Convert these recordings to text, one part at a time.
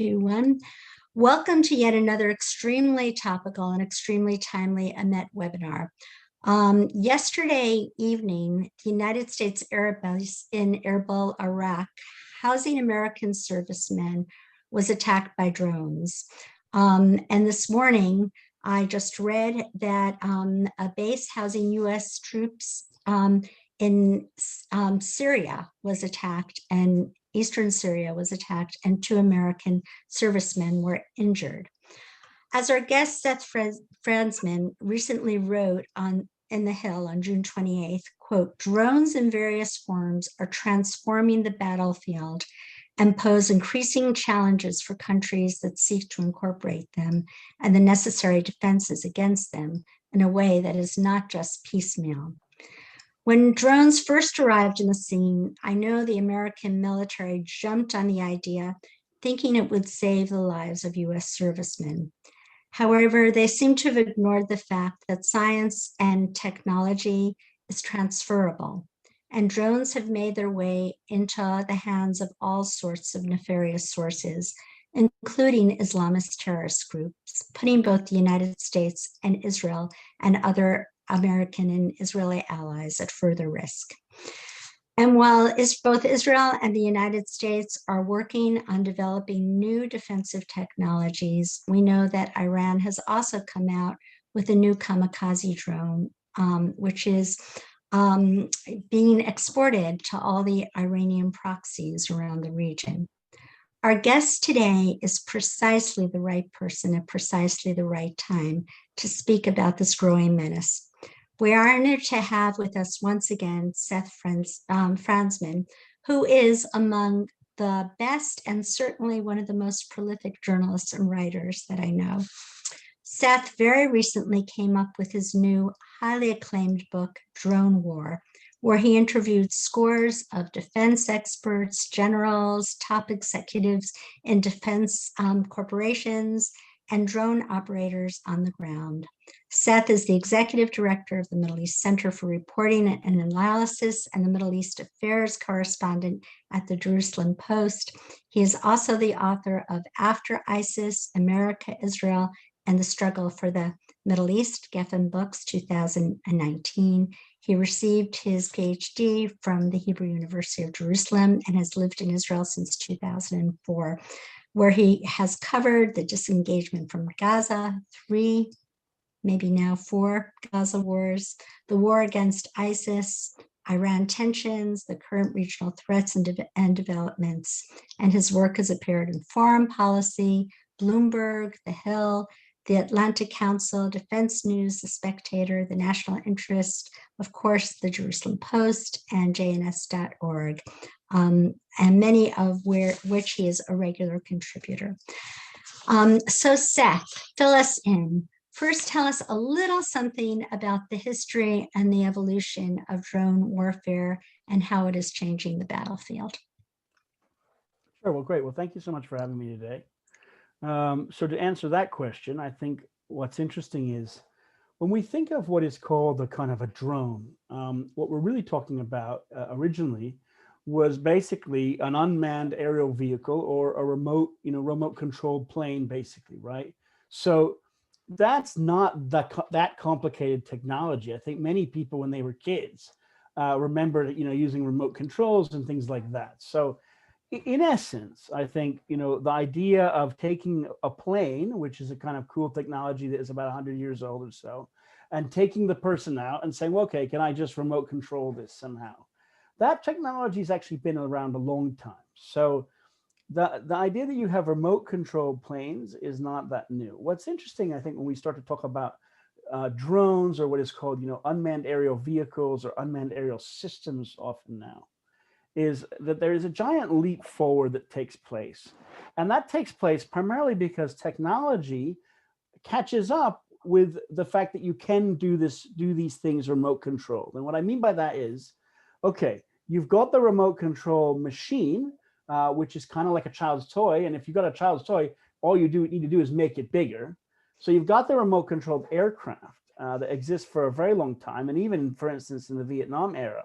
2, 1. Welcome to yet another extremely topical and extremely timely EMET webinar. Yesterday evening, the United States Air Base in Erbil, Iraq, housing American servicemen, was attacked by drones. And this morning, I just read that a base housing U.S. troops in Syria was attacked, and eastern Syria was attacked, and 2 American servicemen were injured. As our guest Seth Frantzman recently wrote in The Hill on June 28th, quote, drones in various forms are transforming the battlefield and pose increasing challenges for countries that seek to incorporate them and the necessary defenses against them in a way that is not just piecemeal. When drones first arrived in the scene, I know the American military jumped on the idea, thinking it would save the lives of U.S. servicemen. However, they seem to have ignored the fact that science and technology is transferable, and drones have made their way into the hands of all sorts of nefarious sources, including Islamist terrorist groups, putting both the United States and Israel and other American and Israeli allies at further risk. And while both Israel and the United States are working on developing new defensive technologies, we know that Iran has also come out with a new Kamikaze drone, which is being exported to all the Iranian proxies around the region. Our guest today is precisely the right person at precisely the right time to speak about this growing menace. We are honored to have with us once again Seth Frantzman, who is among the best and certainly one of the most prolific journalists and writers that I know. Seth very recently came up with his new highly acclaimed book, Drone War, where he interviewed scores of defense experts, generals, top executives in defense corporations, and drone operators on the ground. Seth is the executive director of the Middle East Center for Reporting and Analysis and the Middle East Affairs correspondent at the Jerusalem Post. He is also the author of After ISIS, America, Israel, and the Struggle for the Middle East, Geffen Books, 2019. He received his PhD from the Hebrew University of Jerusalem and has lived in Israel since 2004. Where he has covered the disengagement from Gaza, 3, maybe now 4 Gaza wars, the war against ISIS, Iran tensions, the current regional threats and developments. And his work has appeared in Foreign Policy, Bloomberg, The Hill, the Atlantic Council, Defense News, The Spectator, The National Interest, of course, the Jerusalem Post, and jns.org. And many of which he is a regular contributor. So Seth, fill us in. First, tell us a little something about the history and the evolution of drone warfare and how it is changing the battlefield. Sure, well, great. Well, thank you so much for having me today. So to answer that question, I think what's interesting is when we think of what is called a kind of a drone, what we're really talking about originally was basically an unmanned aerial vehicle or a remote controlled plane, basically, right? So that's not that complicated technology. I think many people when they were kids remembered, using remote controls and things like that. So in essence, I think, the idea of taking a plane, which is a kind of cool technology that is about 100 years old or so, and taking the person out and saying, well, okay, can I just remote control this somehow? That technology has actually been around a long time. So the idea that you have remote controlled planes is not that new. What's interesting, I think, when we start to talk about drones or what is called, unmanned aerial vehicles or unmanned aerial systems often now, is that there is a giant leap forward that takes place. And that takes place primarily because technology catches up with the fact that you can do these things remote controlled. And what I mean by that is, okay, you've got the remote control machine, which is kind of like a child's toy. And if you've got a child's toy, all you need to do is make it bigger. So you've got the remote controlled aircraft that exists for a very long time. And even, for instance, in the Vietnam era,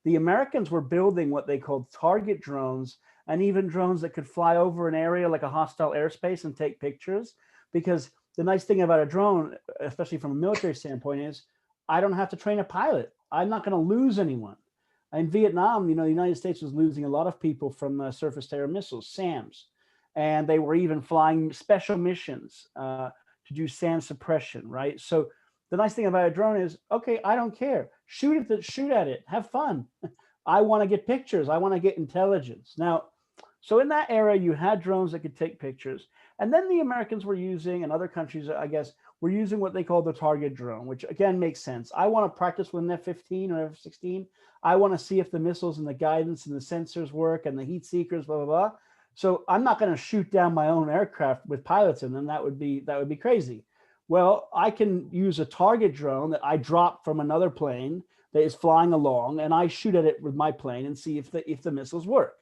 the Americans were building what they called target drones and even drones that could fly over an area like a hostile airspace and take pictures. Because the nice thing about a drone, especially from a military standpoint, is I don't have to train a pilot. I'm not going to lose anyone. In Vietnam, the United States was losing a lot of people from surface-to-air missiles, SAMs, and they were even flying special missions to do SAM suppression, right? So the nice thing about a drone is, okay, I don't care. Shoot at it, have fun. I want to get pictures. I want to get intelligence. Now, so in that era, you had drones that could take pictures. And then the Americans were using, and other countries, I guess, were using what they call the target drone, which again makes sense. I want to practice with an F-15 or F-16. I want to see if the missiles and the guidance and the sensors work and the heat seekers, blah, blah, blah. So I'm not going to shoot down my own aircraft with pilots in them. That would be crazy. Well, I can use a target drone that I drop from another plane that is flying along, and I shoot at it with my plane and see if the missiles work.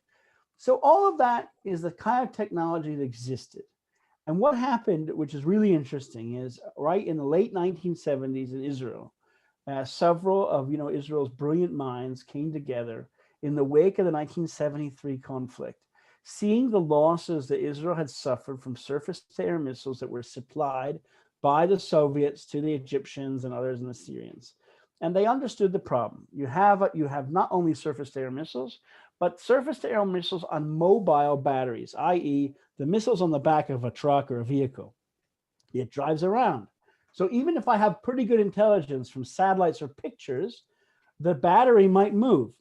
So all of that is the kind of technology that existed. And what happened, which is really interesting, is right in the late 1970s in Israel, several of Israel's brilliant minds came together in the wake of the 1973 conflict, seeing the losses that Israel had suffered from surface-to-air missiles that were supplied by the Soviets to the Egyptians and others and the Syrians. And they understood the problem. You have not only surface-to-air missiles, but surface-to-air missiles on mobile batteries, i.e. the missiles on the back of a truck or a vehicle. It drives around. So even if I have pretty good intelligence from satellites or pictures, the battery might move.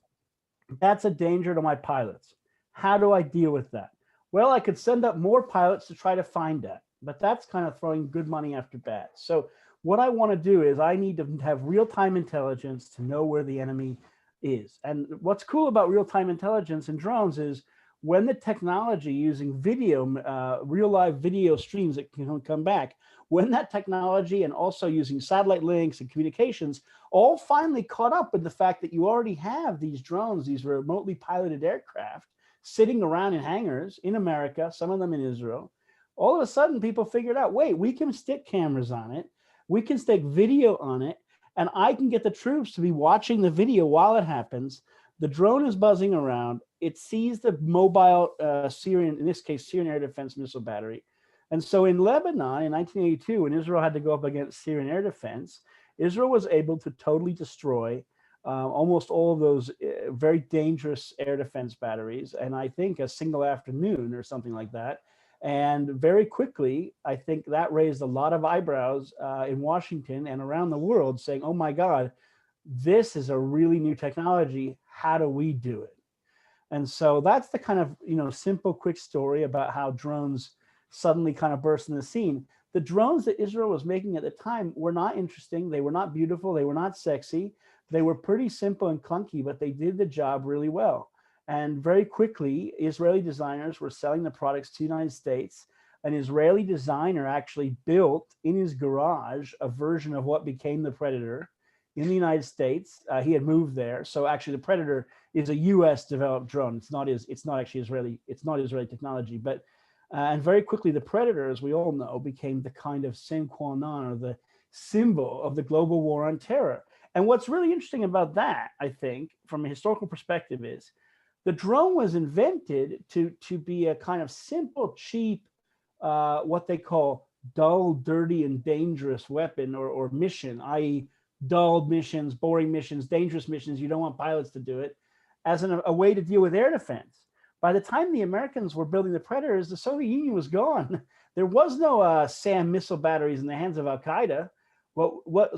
That's a danger to my pilots. How do I deal with that? Well, I could send up more pilots to try to find that, but that's kind of throwing good money after bad. So what I want to do is I need to have real-time intelligence to know where the enemy is. And what's cool about real-time intelligence in drones is when the technology using video, real live video streams that can come back, when that technology and also using satellite links and communications all finally caught up with the fact that you already have these drones, these remotely piloted aircraft sitting around in hangars in America, some of them in Israel, all of a sudden people figured out, wait, we can stick cameras on it. We can stick video on it, and I can get the troops to be watching the video while it happens. The drone is buzzing around. It sees the mobile Syrian, in this case, Syrian air defense missile battery. And so in Lebanon in 1982, when Israel had to go up against Syrian air defense, Israel was able to totally destroy almost all of those very dangerous air defense batteries. And I think a single afternoon or something like that. And very quickly, I think that raised a lot of eyebrows in Washington and around the world saying, oh my God, this is a really new technology. How do we do it? And so that's the kind of, simple, quick story about how drones suddenly kind of burst in the scene. The drones that Israel was making at the time were not interesting. They were not beautiful. They were not sexy. They were pretty simple and clunky, but they did the job really well. And very quickly, Israeli designers were selling the products to the United States. An Israeli designer actually built in his garage a version of what became the Predator in the United States. He had moved there. So actually the Predator is a US developed drone. It's not actually Israeli. It's not Israeli technology, but and very quickly the Predator, as we all know, became the kind of sine qua non, or the symbol of the global war on terror. And what's really interesting about that, I think, from a historical perspective, is the drone was invented to be a kind of simple, cheap, what they call dull, dirty, and dangerous weapon or mission, i.e. dull missions, boring missions, dangerous missions. You don't want pilots to do it, as a way to deal with air defense. By the time the Americans were building the Predators, the Soviet Union was gone. There was no SAM missile batteries in the hands of Al-Qaeda.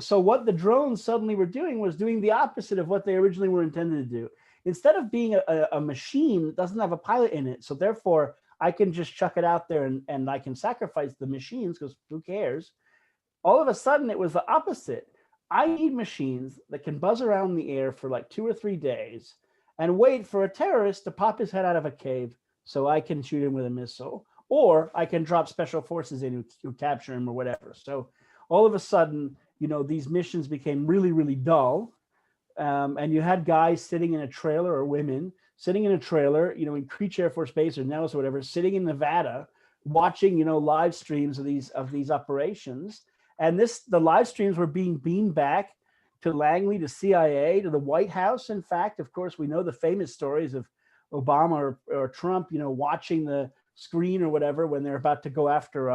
So what the drones suddenly were doing was doing the opposite of what they originally were intended to do. Instead of being a machine that doesn't have a pilot in it, so therefore I can just chuck it out there and I can sacrifice the machines because who cares? All of a sudden it was the opposite. I need machines that can buzz around in the air for like 2 or 3 days and wait for a terrorist to pop his head out of a cave so I can shoot him with a missile, or I can drop special forces in who capture him or whatever. So all of a sudden, these missions became really, really dull. And you had guys sitting in a trailer, or women sitting in a trailer, in Creech Air Force Base or Nellis or whatever, sitting in Nevada, watching, live streams of these operations. And the live streams were being beamed back to Langley, to CIA, to the White House. In fact, of course, we know the famous stories of Obama or Trump, watching the screen or whatever when they're about to go after,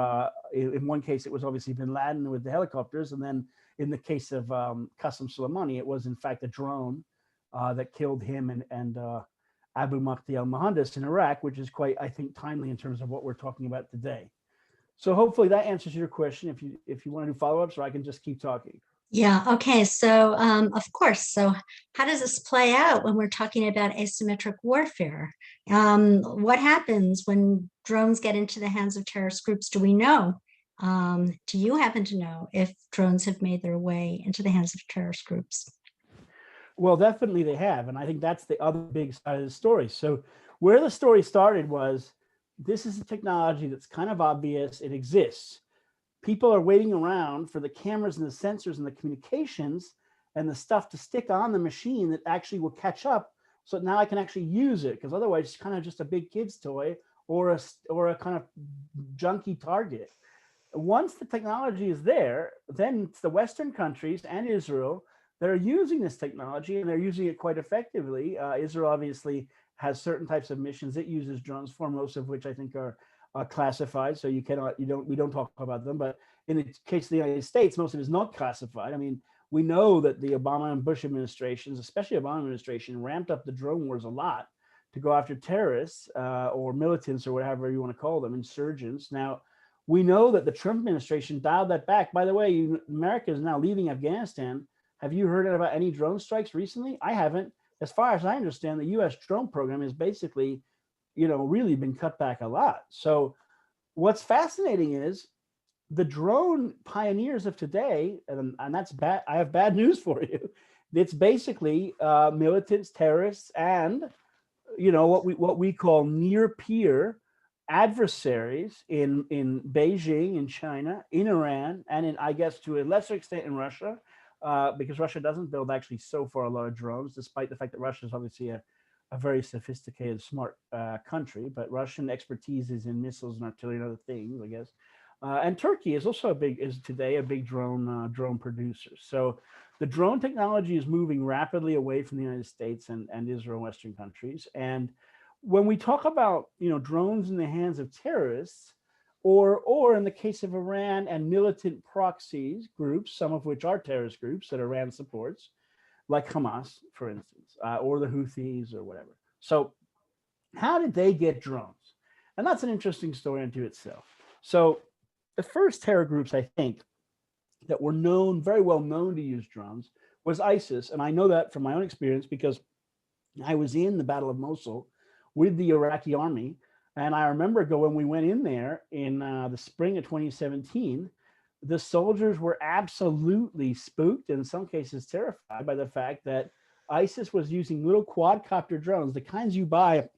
in one case, it was obviously bin Laden with the helicopters. And then in the case of Qasem Soleimani, it was in fact a drone that killed him and Abu Mahdi al-Mohandes in Iraq, which is quite, I think, timely in terms of what we're talking about today. So hopefully that answers your question. If you want to do follow-ups, or I can just keep talking. Yeah, okay. So, of course, so how does this play out when we're talking about asymmetric warfare? What happens when drones get into the hands of terrorist groups? Do we know? Do you happen to know if drones have made their way into the hands of terrorist groups? Well, definitely they have. And I think that's the other big side of the story. So where the story started was, this is a technology that's kind of obvious. It exists. People are waiting around for the cameras and the sensors and the communications and the stuff to stick on the machine that actually will catch up. So now I can actually use it, because otherwise it's kind of just a big kid's toy or a kind of junky target. Once the technology is there, then it's the Western countries and Israel that are using this technology, and they're using it quite effectively. Israel obviously has certain types of missions it uses drones for, most of which I think are classified, so we don't talk about them. But in the case of the United States, most of it is not classified. I mean, we know that the Obama and Bush administrations, especially Obama administration, ramped up the drone wars a lot to go after terrorists or militants or whatever you want to call them, insurgents. Now, we know that the Trump administration dialed that back. By the way, America is now leaving Afghanistan. Have you heard about any drone strikes recently? I haven't. As far as I understand, the U.S. drone program is basically, really been cut back a lot. So what's fascinating is the drone pioneers of today, and that's bad. I have bad news for you. It's basically militants, terrorists, and what we call near peer adversaries in Beijing, in China, in Iran, and in, I guess, to a lesser extent in Russia, because Russia doesn't build actually so far a lot of drones, despite the fact that Russia is obviously a very sophisticated, smart country. But Russian expertise is in missiles and artillery and other things, I guess. And Turkey is also today a big drone producer. So the drone technology is moving rapidly away from the United States and Israel and Western countries. And when we talk about drones in the hands of terrorists, or in the case of Iran and militant proxies groups, some of which are terrorist groups that Iran supports, like Hamas, for instance, or the Houthis or whatever. So how did they get drones? And that's an interesting story unto itself. So the first terror groups, I think, that were very well known to use drones was ISIS. And I know that from my own experience, because I was in the Battle of Mosul with the Iraqi army. And I remember when we went in there in the spring of 2017, the soldiers were absolutely spooked, in some cases terrified, by the fact that ISIS was using little quadcopter drones, the kinds you buy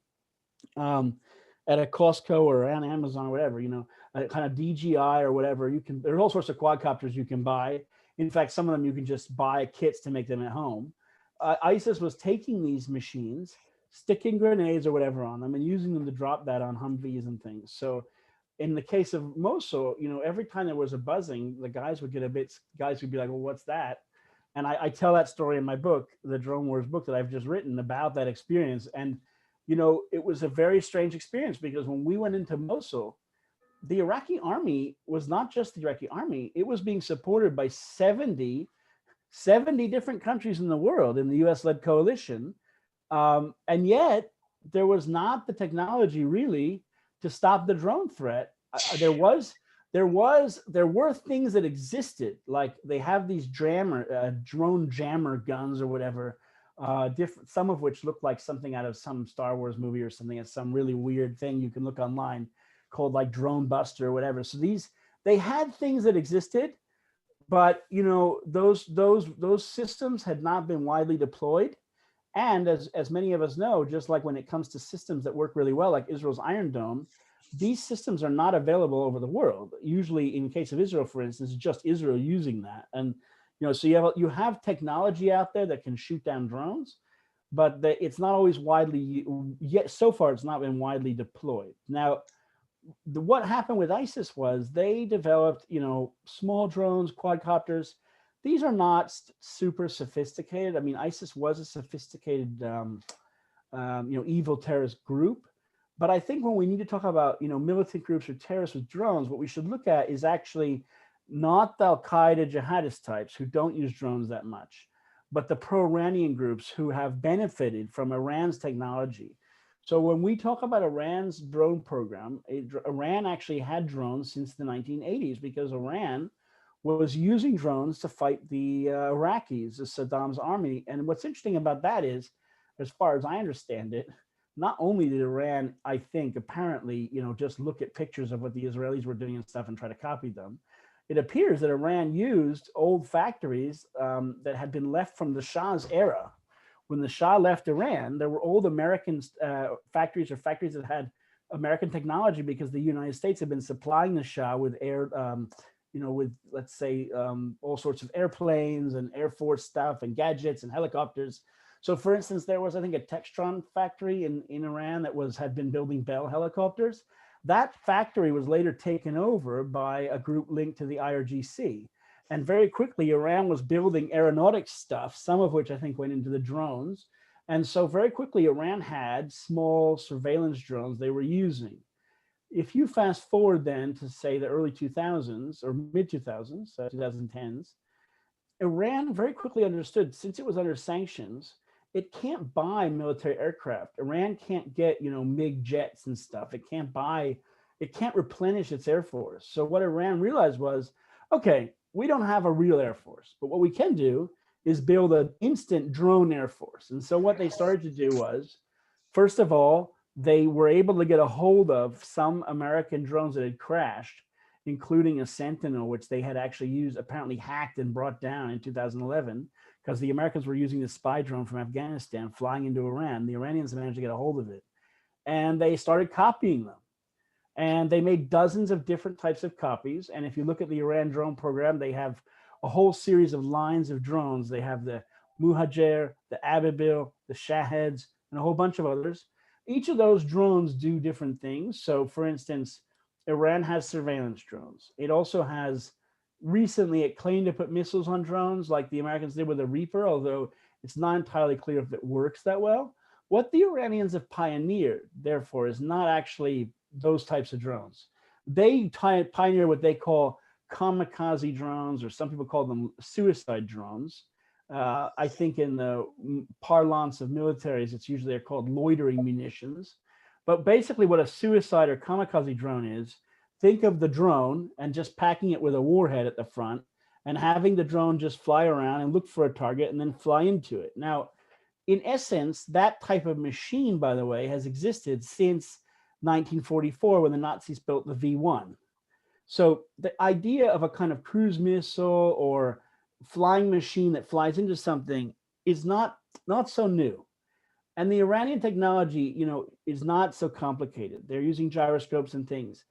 at a Costco or on Amazon or whatever, kind of DJI or whatever. There's all sorts of quadcopters you can buy. In fact, some of them you can just buy kits to make them at home. ISIS was taking these machines, sticking grenades or whatever on them, and using them to drop that on Humvees and things. So in the case of Mosul, every time there was a buzzing, the guys would be like, well, what's that? And I tell that story in my book, the Drone Wars book that I've just written about that experience. And, it was a very strange experience, because when we went into Mosul, the Iraqi army was not just the Iraqi army, it was being supported by 70 different countries in the world in the US-led coalition. And yet there was not the technology really to stop the drone threat. There were things that existed, like they have these drone jammer guns or whatever, some of which look like something out of some Star Wars movie or something. It's some really weird thing you can look online called like Drone Buster or whatever. So they had things that existed, but those systems had not been widely deployed. And as many of us know, just like when it comes to systems that work really well, like Israel's Iron Dome, these systems are not available over the world. Usually, in case of Israel, for instance, it's just Israel using that. And so you have technology out there that can shoot down drones, but it's not always widely yet. So far, it's not been widely deployed. Now, what happened with ISIS was they developed, small drones, quadcopters. These are not super sophisticated. I mean, ISIS was a sophisticated evil terrorist group. But I think when we need to talk about, militant groups or terrorists with drones, what we should look at is actually not the Al-Qaeda jihadist types who don't use drones that much, but the pro-Iranian groups who have benefited from Iran's technology. So when we talk about Iran's drone program, Iran actually had drones since the 1980s because Iran was using drones to fight the Iraqis, Saddam's army. And what's interesting about that is, as far as I understand it, not only did Iran, I think, apparently, just look at pictures of what the Israelis were doing and stuff and try to copy them. It appears that Iran used old factories that had been left from the Shah's era. When the Shah left Iran, there were old American factories that had American technology because the United States had been supplying the Shah with with, let's say, all sorts of airplanes and Air Force stuff and gadgets and helicopters. So for instance, there was, I think, a Textron factory in Iran that had been building Bell helicopters. That factory was later taken over by a group linked to the IRGC. And very quickly, Iran was building aeronautics stuff, some of which I think went into the drones. And so very quickly, Iran had small surveillance drones they were using. If you fast forward then to say the early 2000s or mid 2000s, 2010s, Iran very quickly understood, since it was under sanctions, it can't buy military aircraft. Iran can't get, MiG jets and stuff. It can't replenish its air force. So what Iran realized was, okay, we don't have a real air force, but what we can do is build an instant drone air force. And so what they started to do was, first of all, they were able to get a hold of some American drones that had crashed, including a Sentinel, which they had actually used, apparently hacked and brought down in 2011, because the Americans were using the spy drone from Afghanistan flying into Iran. The Iranians managed to get a hold of it. And they started copying them. And they made dozens of different types of copies. And if you look at the Iran drone program, they have a whole series of lines of drones. They have the Muhajir, the Ababil, the Shaheds, and a whole bunch of others. Each of those drones do different things. So for instance, Iran has surveillance drones. It also has, recently it claimed to put missiles on drones like the Americans did with the Reaper, although it's not entirely clear if it works that well. What the Iranians have pioneered, therefore, is not actually those types of drones. They pioneer what they call kamikaze drones, or some people call them suicide drones. I think in the parlance of militaries, it's usually called loitering munitions. But basically what a suicide or kamikaze drone is, think of the drone and just packing it with a warhead at the front and having the drone just fly around and look for a target and then fly into it. Now, in essence, that type of machine, by the way, has existed since 1944 when the Nazis built the V1. So the idea of a kind of cruise missile or flying machine that flies into something is not so new. And the Iranian technology, is not so complicated. They're using gyroscopes and things.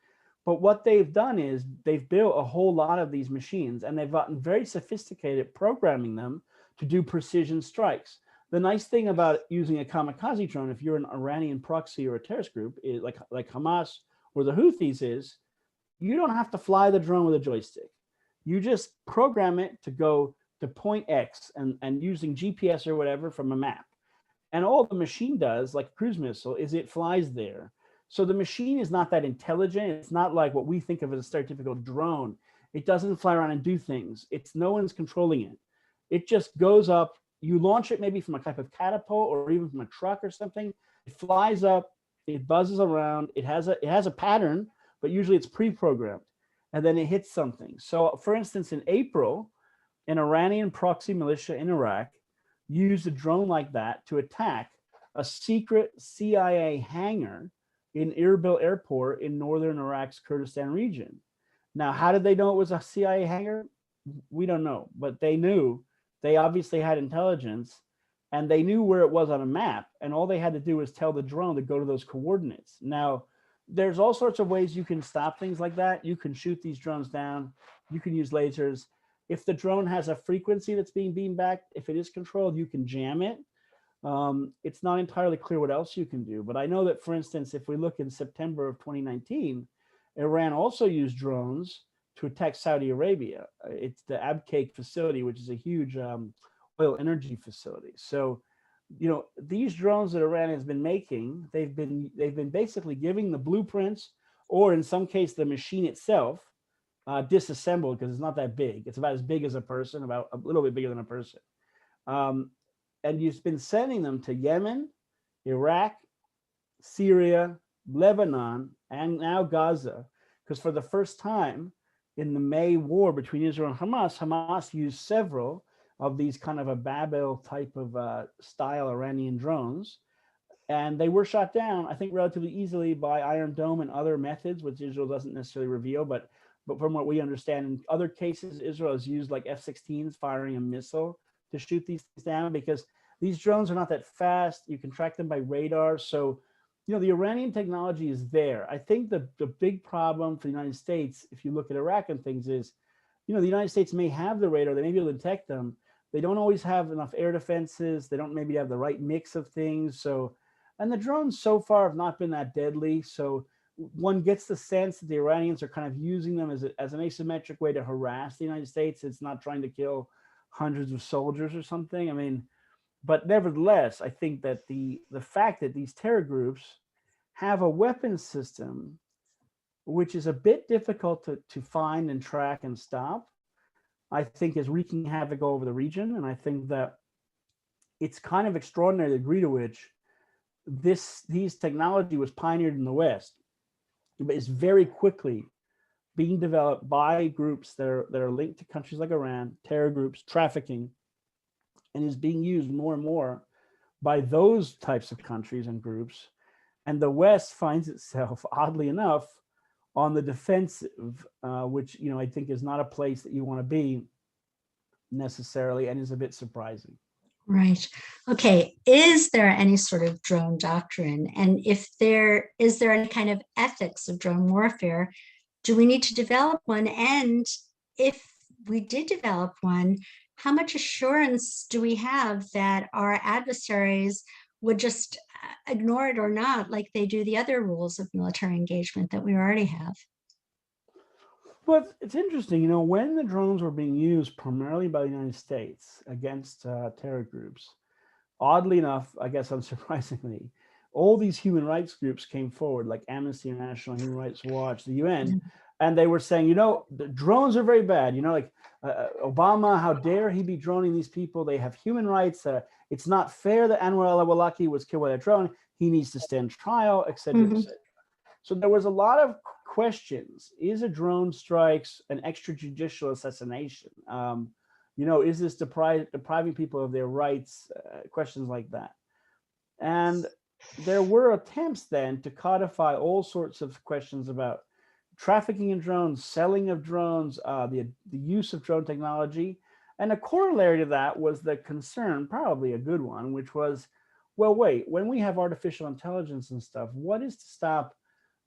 But what they've done is they've built a whole lot of these machines, and they've gotten very sophisticated at programming them to do precision strikes. The nice thing about using a kamikaze drone, if you're an Iranian proxy or a terrorist group, is like Hamas or the Houthis, is you don't have to fly the drone with a joystick. You just program it to go to point X and using GPS or whatever from a map. And all the machine does, like a cruise missile, is it flies there. So the machine is not that intelligent. It's not like what we think of as a stereotypical drone. It doesn't fly around and do things. No one's controlling it. It just goes up. You launch it maybe from a type of catapult or even from a truck or something. It flies up. It buzzes around. It has a pattern, but usually it's pre-programmed. And then it hits something. So for instance, in April, an Iranian proxy militia in Iraq used a drone like that to attack a secret CIA hangar in Erbil Airport in northern Iraq's Kurdistan region. Now, how did they know it was a CIA hangar? We don't know, but they knew. They obviously had intelligence, and they knew where it was on a map, and all they had to do was tell the drone to go to those coordinates. Now, there's all sorts of ways you can stop things like that. You can shoot these drones down. You can use lasers. If the drone has a frequency that's being beamed back, if it is controlled, you can jam it. It's not entirely clear what else you can do. But I know that, for instance, if we look in September of 2019, Iran also used drones to attack Saudi Arabia. It's the Abqaiq facility, which is a huge oil energy facility. So these drones that Iran has been making, they've been basically giving the blueprints, or in some case the machine itself, disassembled, because it's not that big. It's about as big as a person, about a little bit bigger than a person. Um, and you've been sending them to Yemen, Iraq, Syria, Lebanon, and now Gaza, because for the first time in the May war between Israel and Hamas used several of these kind of a Babel type of style Iranian drones, and they were shot down, I think, relatively easily by Iron Dome and other methods, which Israel doesn't necessarily reveal. But from what we understand, in other cases, Israel has used like F-16s firing a missile to shoot these things down, because these drones are not that fast. You can track them by radar. So, the Iranian technology is there. I think the big problem for the United States, if you look at Iraq and things, is, the United States may have the radar, they may be able to detect them. They don't always have enough air defenses. They don't maybe have the right mix of things. So, and the drones so far have not been that deadly. So one gets the sense that the Iranians are kind of using them as an asymmetric way to harass the United States. It's not trying to kill hundreds of soldiers or something. I mean, but nevertheless, I think that the fact that these terror groups have a weapons system which is a bit difficult to find and track and stop, I think is wreaking havoc over the region. And I think that it's kind of extraordinary the degree to which these technology was pioneered in the West, but is very quickly being developed by groups that are linked to countries like Iran, terror groups, trafficking, and is being used more and more by those types of countries and groups. And the West finds itself, oddly enough, on the defensive, which I think is not a place that you want to be necessarily, and is a bit surprising. Right. Okay. Is there any sort of drone doctrine? And if is there any kind of ethics of drone warfare? Do we need to develop one? And if we did develop one, how much assurance do we have that our adversaries would just ignore it or not, like they do the other rules of military engagement that we already have? Well, it's interesting, when the drones were being used primarily by the United States against terror groups, oddly enough, I guess unsurprisingly, all these human rights groups came forward, like Amnesty International, Human Rights Watch, the UN, and they were saying, the drones are very bad. Like Obama, how dare he be droning these people? They have human rights. It's not fair that Anwar al-Awlaki was killed by a drone. He needs to stand trial, et cetera, et cetera. So there was a lot of questions. Is a drone strikes an extrajudicial assassination? Is this depriving people of their rights? Questions like that. And there were attempts then to codify all sorts of questions about trafficking in drones, selling of drones, the use of drone technology. And a corollary to that was the concern, probably a good one, which was, well, wait, when we have artificial intelligence and stuff, what is to stop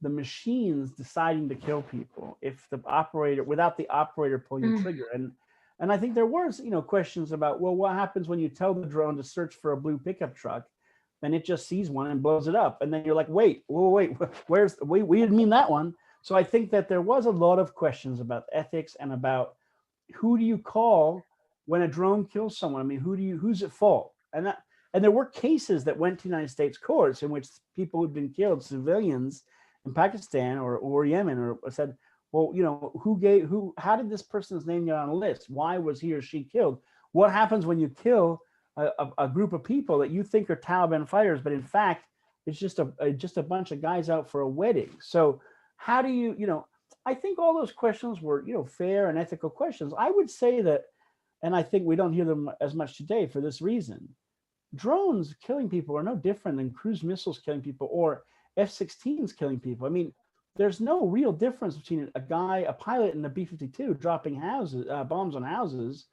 the machines deciding to kill people if the operator, without the operator pulling the trigger? And I think there was, questions about, well, what happens when you tell the drone to search for a blue pickup truck, and it just sees one and blows it up, and then you're like, wait, we didn't mean that one. So I think that there was a lot of questions about ethics and about who do you call when a drone kills someone? I mean, who's at fault? And there were cases that went to United States courts in which people who'd been killed, civilians in Pakistan or Yemen, or said, well, how did this person's name get on a list? Why was he or she killed? What happens when you kill a group of people that you think are Taliban fighters, but in fact, it's just a bunch of guys out for a wedding? So how do you, I think all those questions were, fair and ethical questions. I would say that, and I think we don't hear them as much today for this reason. Drones killing people are no different than cruise missiles killing people or F-16s killing people. I mean, there's no real difference between a pilot in a B-52 dropping bombs on houses,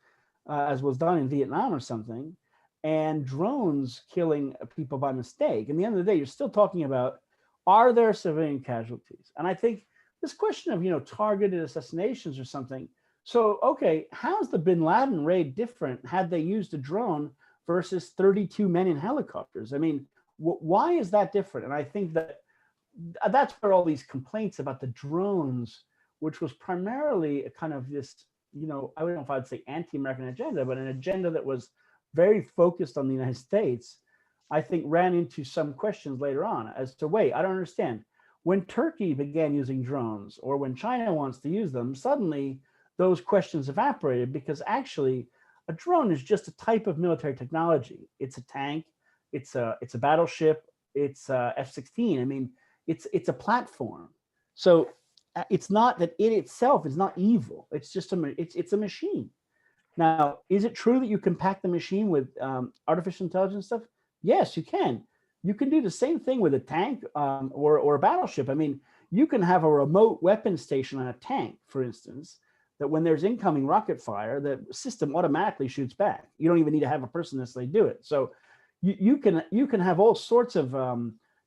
as was done in Vietnam or something, and drones killing people by mistake. In the end of the day, you're still talking about, are there civilian casualties? And I think this question of, targeted assassinations or something. So, okay, how's the Bin Laden raid different had they used a drone versus 32 men in helicopters? I mean, why is that different? And I think that's where all these complaints about the drones, which was primarily a kind of this, I don't know if I'd say anti-American agenda, but an agenda that was very focused on the United States, I think, ran into some questions later on as to, wait, I don't understand. When Turkey began using drones, or when China wants to use them, suddenly those questions evaporated, because actually a drone is just a type of military technology. It's a tank, it's a battleship, it's a F-16. I mean, it's a platform. So it's not that it itself is not evil. It's just it's a machine. Now, is it true that you can pack the machine with artificial intelligence stuff? Yes, you can. You can do the same thing with a tank or a battleship. I mean, you can have a remote weapon station on a tank, for instance, that when there's incoming rocket fire, the system automatically shoots back. You don't even need to have a person necessarily do it. So you can have all sorts of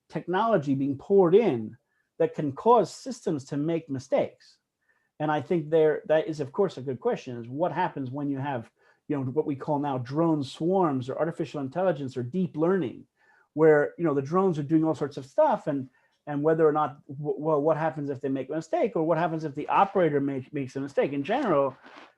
technology being poured in that can cause systems to make mistakes. And I think that is, of course, a good question, is what happens when you have, what we call now drone swarms or artificial intelligence or deep learning, where, the drones are doing all sorts of stuff, and whether or not, well, what happens if they make a mistake, or what happens if the operator makes a mistake? In general,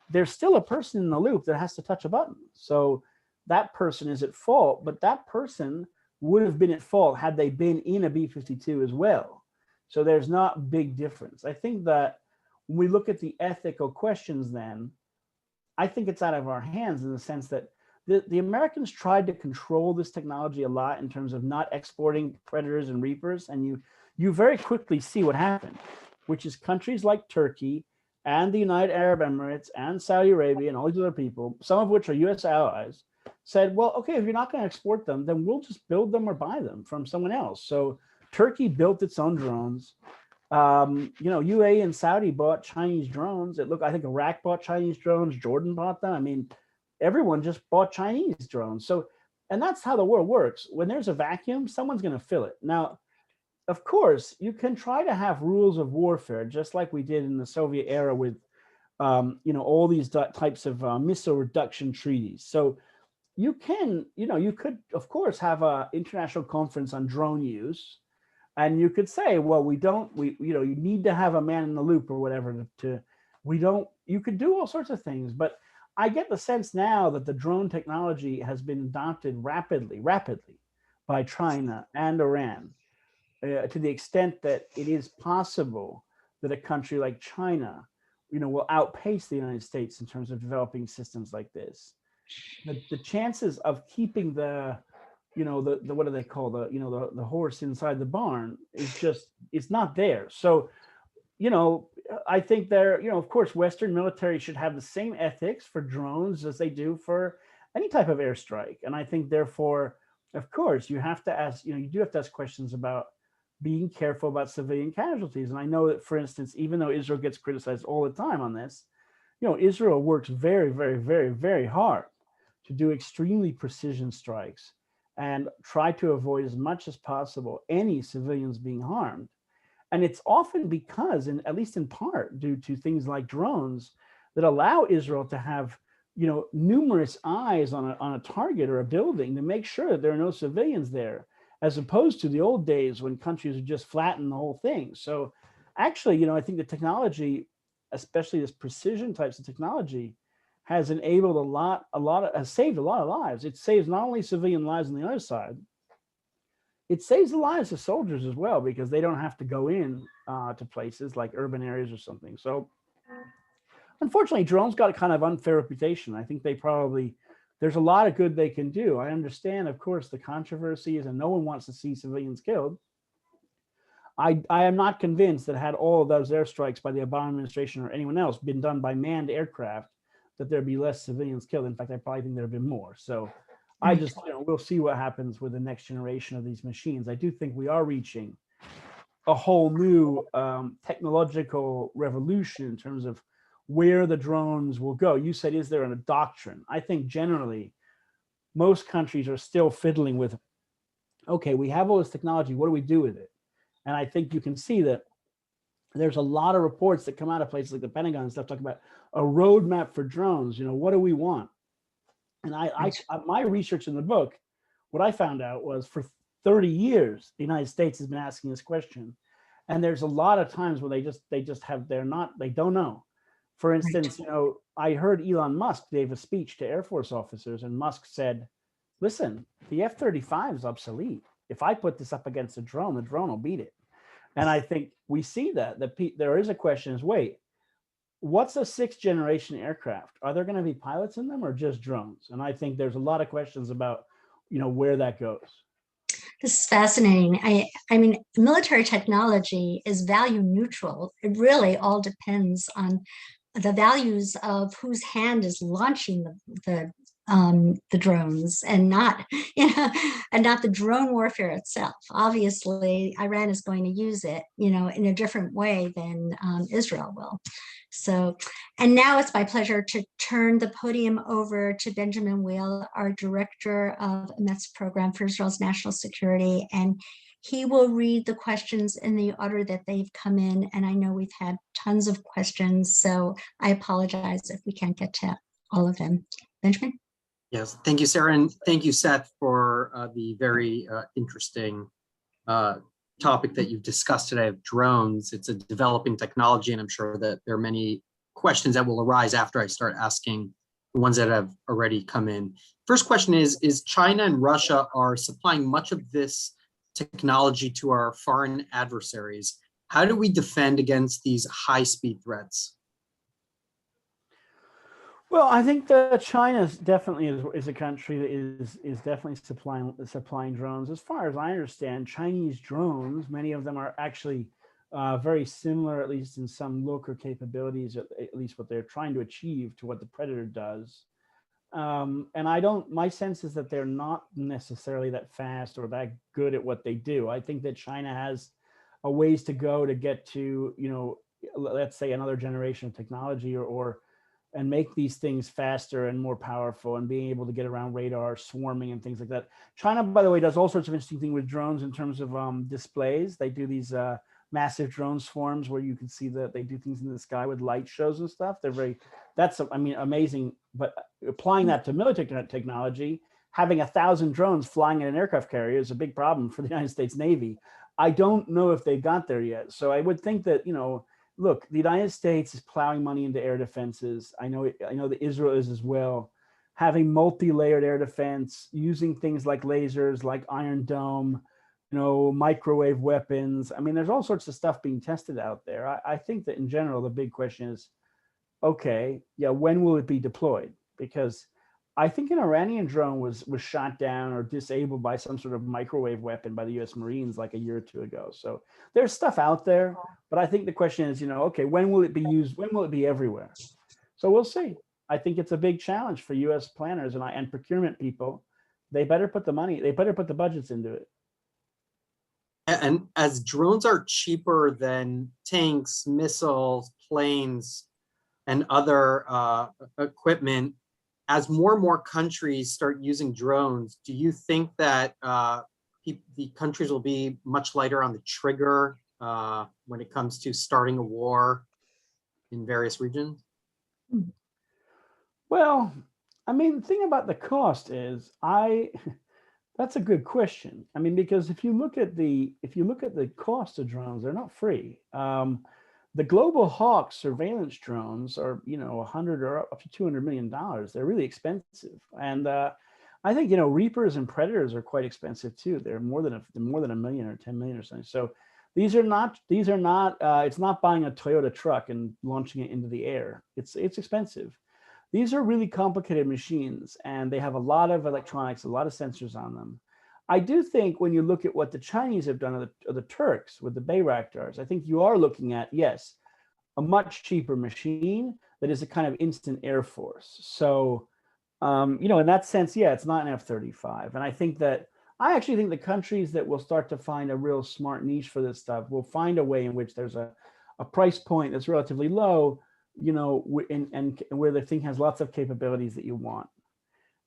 there's still a person in the loop that has to touch a button. So that person is at fault, but that person would have been at fault had they been in a B-52 as well. So there's not a big difference. I think that when we look at the ethical questions, then I think it's out of our hands, in the sense that the Americans tried to control this technology a lot in terms of not exporting predators and reapers. And you very quickly see what happened, which is countries like Turkey and the United Arab Emirates and Saudi Arabia and all these other people, some of which are US allies, said, well, okay, if you're not going to export them, then we'll just build them or buy them from someone else. So Turkey built its own drones. UAE and Saudi bought Chinese drones. I think Iraq bought Chinese drones. Jordan bought them. I mean, everyone just bought Chinese drones. So, and that's how the world works. When there's a vacuum, someone's going to fill it. Now, of course, you can try to have rules of warfare, just like we did in the Soviet era with, all these types of missile reduction treaties. So you can, you could, of course, have an international conference on drone use. And you could say, well, you need to have a man in the loop or whatever you could do all sorts of things. But I get the sense now that the drone technology has been adopted rapidly by China and Iran, to the extent that it is possible that a country like China, will outpace the United States in terms of developing systems like this. The chances of keeping the what do they call the horse inside the barn it's not there. So, I think of course, Western military should have the same ethics for drones as they do for any type of airstrike. And I think, therefore, of course, you have to ask, you do have to ask questions about being careful about civilian casualties. And I know that, for instance, even though Israel gets criticized all the time on this, Israel works very, very, very, very hard to do extremely precision strikes and try to avoid as much as possible any civilians being harmed. And it's often because, and at least in part due to things like drones, that allow Israel to have, numerous eyes on a target or a building to make sure that there are no civilians there, as opposed to the old days when countries would just flatten the whole thing. So actually, I think the technology, especially this precision types of technology, has enabled has saved a lot of lives. It saves not only civilian lives on the other side, it saves the lives of soldiers as well, because they don't have to go in to places like urban areas or something. So unfortunately, drones got a kind of unfair reputation. I think there's a lot of good they can do. I understand, of course, the controversies, and no one wants to see civilians killed. I am not convinced that had all of those airstrikes by the Obama administration or anyone else been done by manned aircraft, that there'd be less civilians killed. In fact, I probably think there'd be more. So I just, we'll see what happens with the next generation of these machines. I do think we are reaching a whole new technological revolution in terms of where the drones will go. You said, is there a doctrine? I think generally most countries are still fiddling with, okay, we have all this technology, what do we do with it? And I think you can see that there's a lot of reports that come out of places like the Pentagon and stuff talking about a roadmap for drones. What do we want? And my research in the book, what I found out was, for 30 years, the United States has been asking this question. And there's a lot of times where they don't know. For instance, I heard Elon Musk gave a speech to Air Force officers, and Musk said, listen, the F-35 is obsolete. If I put this up against the drone will beat it. And I think we see that there is a question is, wait, what's a sixth generation aircraft? Are there going to be pilots in them or just drones? And I think there's a lot of questions about, where that goes. This is fascinating. I mean, military technology is value neutral. It really all depends on the values of whose hand is launching the drones, and not, and not the drone warfare itself. Obviously, Iran is going to use it, in a different way than Israel will. So, and now it's my pleasure to turn the podium over to Benjamin Whale, our director of EMET's program for Israel's national security. And he will read the questions in the order that they've come in. And I know we've had tons of questions, so I apologize if we can't get to all of them. Benjamin? Yes, thank you, Sarah, and thank you, Seth, for the very interesting topic that you've discussed today of drones. It's a developing technology, and I'm sure that there are many questions that will arise after I start asking the ones that have already come in. First question is China and Russia are supplying much of this technology to our foreign adversaries. How do we defend against these high-speed threats? Well, I think that China definitely is a country that is definitely supplying drones. As far as I understand, Chinese drones, many of them are actually very similar, at least in some look or capabilities, at least what they're trying to achieve to what the Predator does. And my sense is that they're not necessarily that fast or that good at what they do. I think that China has a ways to go to get to, let's say another generation of technology and make these things faster and more powerful and being able to get around radar, swarming and things like that. China, by the way, does all sorts of interesting things with drones in terms of displays. They do these massive drone swarms where you can see that they do things in the sky with light shows and stuff. That's amazing. But applying that to military technology, having 1,000 drones flying in an aircraft carrier is a big problem for the United States Navy. I don't know if they got there yet. So I would think that, look, the United States is plowing money into air defenses. I know that Israel is as well. Having multi-layered air defense, using things like lasers, like Iron Dome, microwave weapons. I mean, there's all sorts of stuff being tested out there. I think that in general, the big question is, okay, yeah, when will it be deployed? Because I think an Iranian drone was shot down or disabled by some sort of microwave weapon by the US Marines like a year or two ago. So there's stuff out there, but I think the question is, okay, when will it be used? When will it be everywhere? So we'll see. I think it's a big challenge for US planners and procurement people. They better put the budgets into it. And as drones are cheaper than tanks, missiles, planes, and other equipment, as more and more countries start using drones, do you think that the countries will be much lighter on the trigger when it comes to starting a war in various regions? Well, I mean, the thing about the cost is that's a good question. I mean, because if you look at the cost of drones, they're not free. The Global Hawk surveillance drones are, 100 or up to $200 million. They're really expensive. And I think, Reapers and Predators are quite expensive too. They're more than $1 million or 10 million or something. So these are not, it's not buying a Toyota truck and launching it into the air. It's expensive. These are really complicated machines, and they have a lot of electronics, a lot of sensors on them. I do think when you look at what the Chinese have done, or the Turks with the Bayraktars, I think you are looking at, yes, a much cheaper machine that is a kind of instant air force. So, in that sense, yeah, it's not an F-35. And I actually think the countries that will start to find a real smart niche for this stuff will find a way in which there's a price point that's relatively low, and where the thing has lots of capabilities that you want.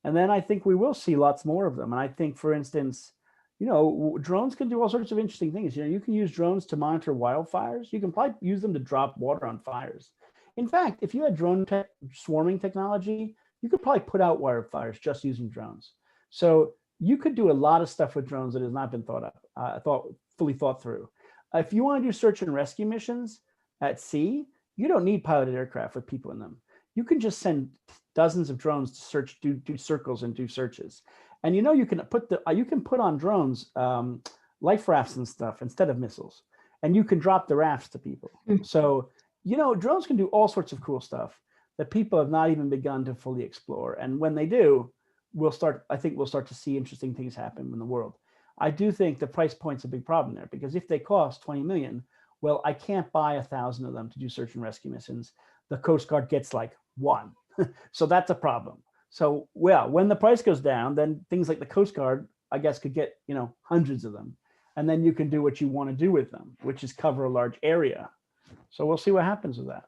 And then I think we will see lots more of them. And I think, for instance, drones can do all sorts of interesting things. You can use drones to monitor wildfires. You can probably use them to drop water on fires. In fact, if you had drone swarming technology, you could probably put out wildfires just using drones. So you could do a lot of stuff with drones that has not been fully thought through. If you want to do search and rescue missions at sea, you don't need piloted aircraft with people in them. You can just send dozens of drones to do circles and do searches. And you can put on drones life rafts and stuff instead of missiles, and you can drop the rafts to people. Hmm. So drones can do all sorts of cool stuff that people have not even begun to fully explore. And when they do, I think we'll start to see interesting things happen in the world. I do think the price point's a big problem there, because if they cost 20 million, well, I can't buy 1,000 of them to do search and rescue missions. The Coast Guard gets like one. So that's a problem. So, well, when the price goes down, then things like the Coast Guard, I guess, could get, hundreds of them. And then you can do what you want to do with them, which is cover a large area. So we'll see what happens with that.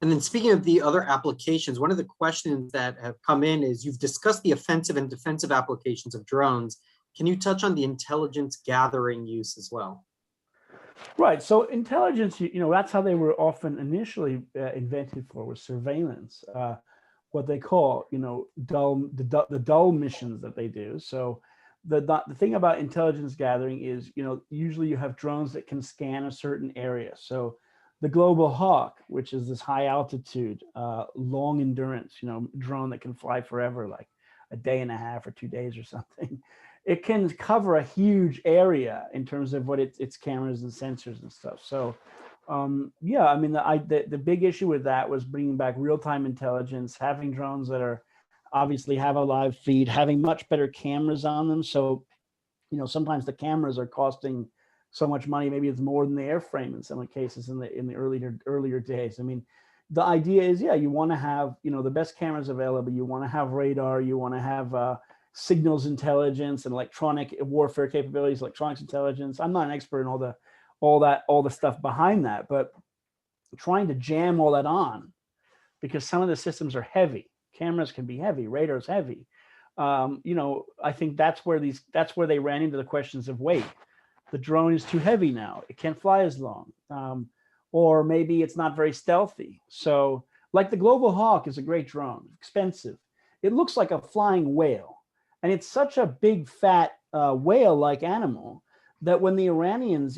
And then speaking of the other applications, one of the questions that have come in is, you've discussed the offensive and defensive applications of drones. Can you touch on the intelligence gathering use as well? Right. So intelligence, that's how they were often initially invented for, was surveillance. What they call, the dull missions that they do. So the thing about intelligence gathering is, usually you have drones that can scan a certain area. So the Global Hawk, which is this high altitude, long endurance, drone that can fly forever, like a day and a half or 2 days or something. It can cover a huge area in terms of what its cameras and sensors and stuff. So, yeah, I mean, the big issue with that was bringing back real-time intelligence, having drones that are obviously have a live feed, having much better cameras on them. So, sometimes the cameras are costing so much money, maybe it's more than the airframe in some cases in the earlier days. I mean, the idea is, yeah, you want to have the best cameras available. You want to have radar. You want to have signals intelligence and electronic warfare capabilities, electronics intelligence. I'm not an expert in all the stuff behind that, but trying to jam all that on, because some of the systems are heavy. Cameras can be heavy, radar's heavy. I think that's where they ran into the questions of weight. The drone is too heavy now. It can't fly as long. Or maybe it's not very stealthy. So like the Global Hawk is a great drone, expensive. It looks like a flying whale. And it's such a big, fat whale-like animal that when the Iranians,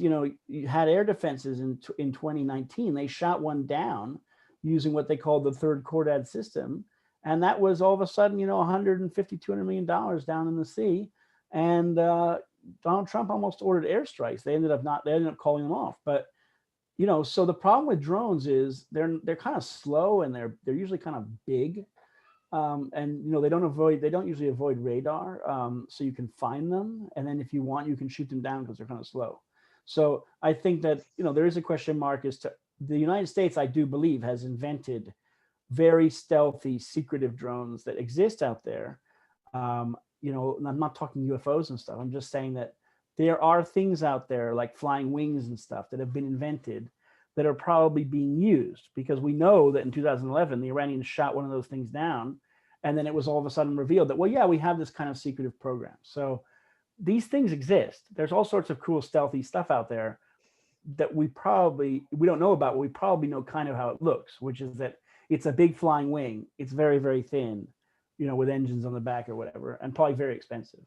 had air defenses in 2019, they shot one down using what they called the third Cordad system. And that was all of a sudden, $150, $200 million down in the sea. And Donald Trump almost ordered airstrikes. They ended up calling them off. But, so the problem with drones is they're kind of slow, and they're usually kind of big. And they don't usually avoid radar, so you can find them, and then if you want, you can shoot them down because they're kind of slow. So I think that there is a question mark as to the United States. I do believe has invented very stealthy, secretive drones that exist out there. And I'm not talking UFOs and stuff. I'm just saying that there are things out there like flying wings and stuff that have been invented that are probably being used, because we know that in 2011, the Iranians shot one of those things down, and then it was all of a sudden revealed that, well, yeah, we have this kind of secretive program. So these things exist. There's all sorts of cool, stealthy stuff out there that we don't know about, but we probably know kind of how it looks, which is that it's a big flying wing. It's very, very thin, with engines on the back or whatever, and probably very expensive.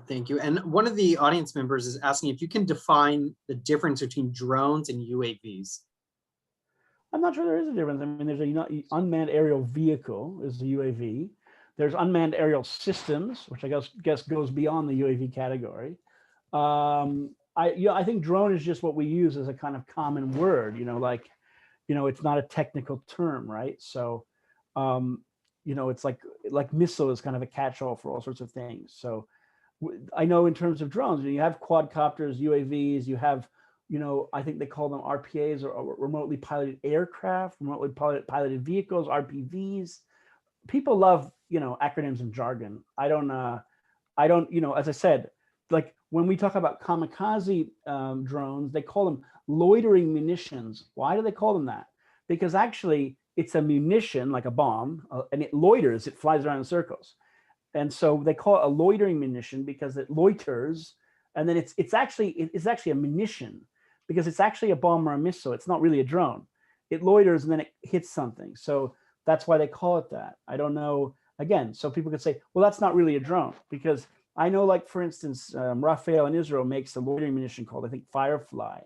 Thank you. And one of the audience members is asking if you can define the difference between drones and UAVs. I'm not sure there is a difference. I mean, there's a unmanned aerial vehicle is the UAV. There's unmanned aerial systems, which I guess goes beyond the UAV category. I think drone is just what we use as a kind of common word. It's not a technical term, right? So, it's like missile is kind of a catch-all for all sorts of things. So I know in terms of drones, you have quadcopters, UAVs, you have, I think they call them RPAs, or remotely piloted aircraft, remotely piloted vehicles, RPVs. People love, acronyms and jargon. I don't, as I said, like when we talk about kamikaze drones, they call them loitering munitions. Why do they call them that? Because actually it's a munition, like a bomb, and it loiters, it flies around in circles. And so they call it a loitering munition because it loiters, and then it's actually a munition because it's actually a bomb or a missile. It's not really a drone. It loiters and then it hits something. So that's why they call it that. I don't know. Again, so people could say, well, that's not really a drone, because I know, like, for instance, Rafael in Israel makes a loitering munition called, I think, Firefly,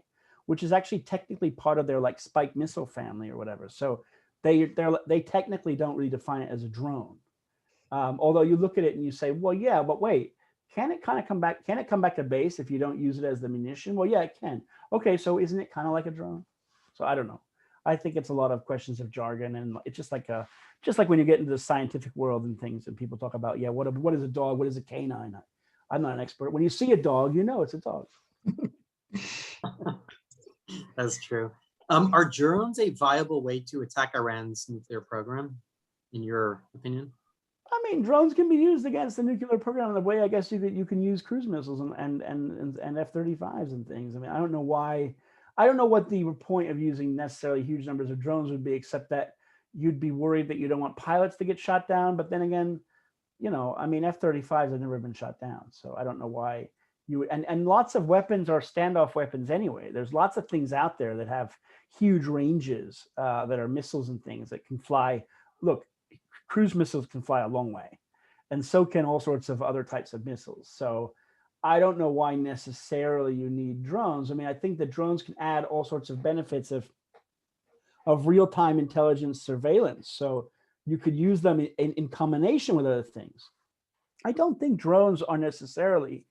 which is actually technically part of their like spike missile family or whatever. So they technically don't really define it as a drone. Although you look at it and you say, well, yeah, but wait, can it kind of come back? Can it come back to base if you don't use it as the munition? Well, yeah, it can. Okay, so isn't it kind of like a drone? So I don't know. I think it's a lot of questions of jargon, and it's just like when you get into the scientific world and things, and people talk about, yeah, what is a dog? What is a canine? I'm not an expert. When you see a dog, you know it's a dog. That's true. Are drones a viable way to attack Iran's nuclear program, in your opinion? I mean, drones can be used against the nuclear program in the way I guess you can use cruise missiles and F-35s and things. I mean, I don't know what the point of using necessarily huge numbers of drones would be, except that you'd be worried that you don't want pilots to get shot down. But then again, I mean, F-35s have never been shot down, so I don't know why you and lots of weapons are standoff weapons anyway. There's lots of things out there that have huge ranges that are missiles and things that can fly. Look, cruise missiles can fly a long way, and so can all sorts of other types of missiles. So I don't know why necessarily you need drones. I mean, I think that drones can add all sorts of benefits of real-time intelligence surveillance. So you could use them in combination with other things. I don't think drones are necessarily,